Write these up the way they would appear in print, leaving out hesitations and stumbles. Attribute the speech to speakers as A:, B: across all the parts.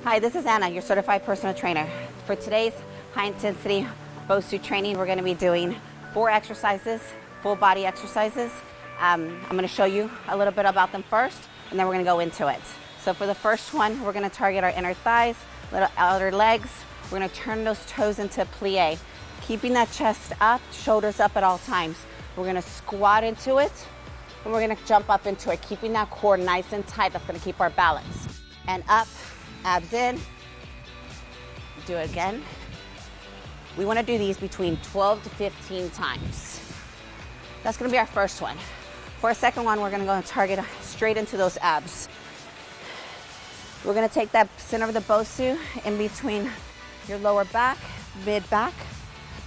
A: Hi, this is Anna, your certified personal trainer. For today's high intensity Bosu training, we're going to be doing 4 exercises, full body exercises. I'm going to show you a little bit about them first, and then we're going to go into it. So for the first one, we're going to target our inner thighs, little outer legs. We're going to turn those toes into a plie, keeping that chest up, shoulders up at all times. We're going to squat into it, and we're going to jump up into it, keeping that core nice and tight. That's going to keep our balance. And up, abs in. Do it again. We want to do these between 12 to 15 times. That's going to be our first one. For our second one, we're going to go and target straight into those abs. We're going to take that center of the Bosu in between your lower back, mid back.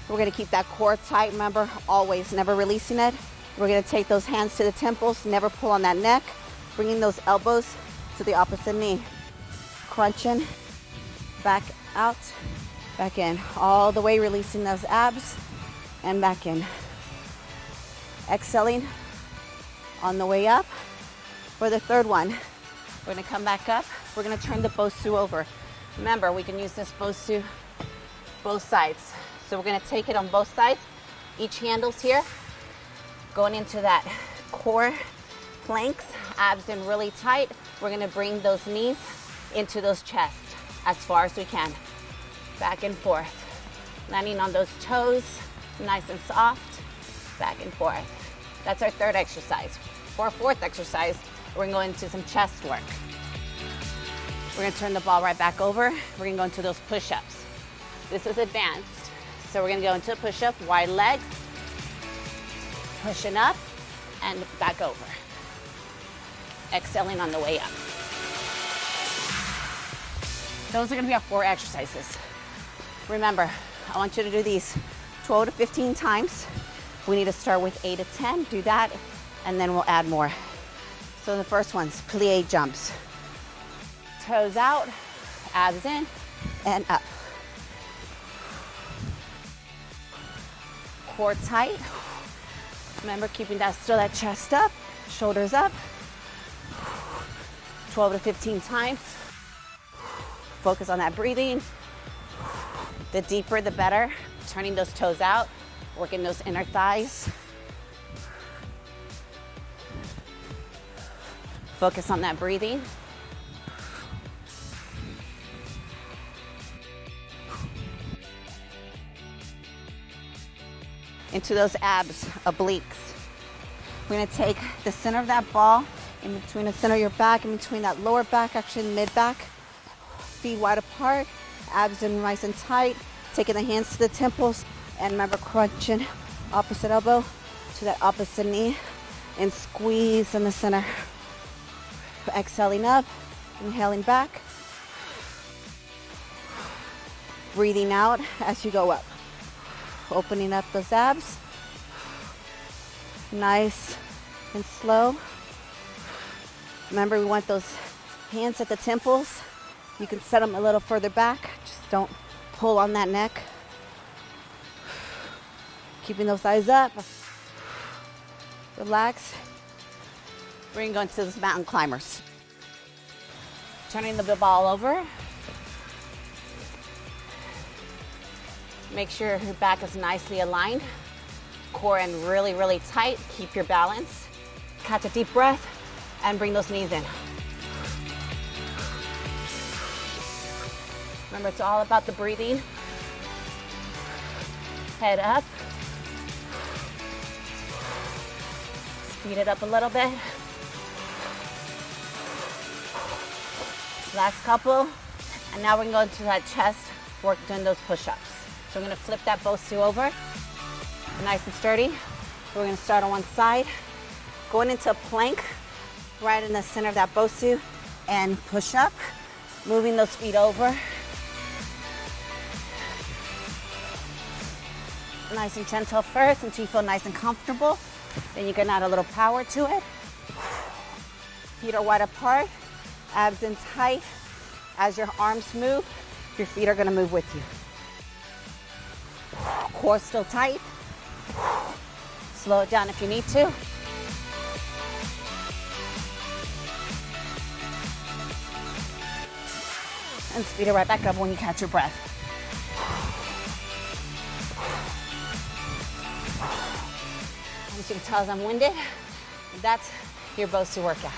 A: We're going to keep that core tight. Remember, always, never releasing it. We're going to take those hands to the temples, never pull on that neck, bringing those elbows to the opposite knee. Crunching, back out, back in. All the way releasing those abs and back in. Exhaling on the way up. For the third one, we're going to come back up. We're going to turn the Bosu over. Remember, we can use this Bosu both sides. So we're going to take it on both sides. Each handle's here. Going into that core planks, abs in really tight. We're going to bring those knees into those chests as far as we can. Back and forth. Landing on those toes, nice and soft. Back and forth. That's our third exercise. For our fourth exercise, we're going to go into some chest work. We're going to turn the ball right back over. We're going to go into those push-ups. This is advanced. So we're going to go into a push-up, wide legs, pushing up and back over. Exhaling on the way up. Those are going to be our 4 exercises. Remember, I want you to do these 12 to 15 times. We need to start with 8 to 10. Do that, and then we'll add more. So the first one's plie jumps. Toes out, abs in, and up. Core tight. Remember, keeping that chest up, shoulders up. 12 to 15 times. Focus on that breathing. The deeper, the better. Turning those toes out, working those inner thighs. Focus on that breathing. Into those abs, obliques. We're gonna take the center of that ball in between the center of your back, in between that lower back, actually mid back. Feet wide apart, abs in nice and tight. Taking the hands to the temples, and remember, crunching opposite elbow to that opposite knee, and squeeze in the center. Exhaling up, inhaling back. Breathing out as you go up. Opening up those abs. Nice and slow. Remember, we want those hands at the temples. You can set them a little further back. Just don't pull on that neck. Keeping those eyes up. Relax. We're going to go into those mountain climbers. Turning the ball over. Make sure your back is nicely aligned. Core in really, really tight. Keep your balance. Catch a deep breath and bring those knees in. Remember, it's all about the breathing. Head up. Speed it up a little bit. Last couple. And now we're going to go into that chest work, doing those push-ups. So we're going to flip that Bosu over. Nice and sturdy. We're going to start on one side. Going into a plank right in the center of that Bosu and push up. Moving those feet over. Nice and gentle first until you feel nice and comfortable. Then you can add a little power to it. Feet are wide apart, abs in tight. As your arms move, your feet are gonna move with you. Core still tight. Slow it down if you need to. and speed it right back up when you catch your breath. As you can tell, as I'm winded, that's your Bosu workout.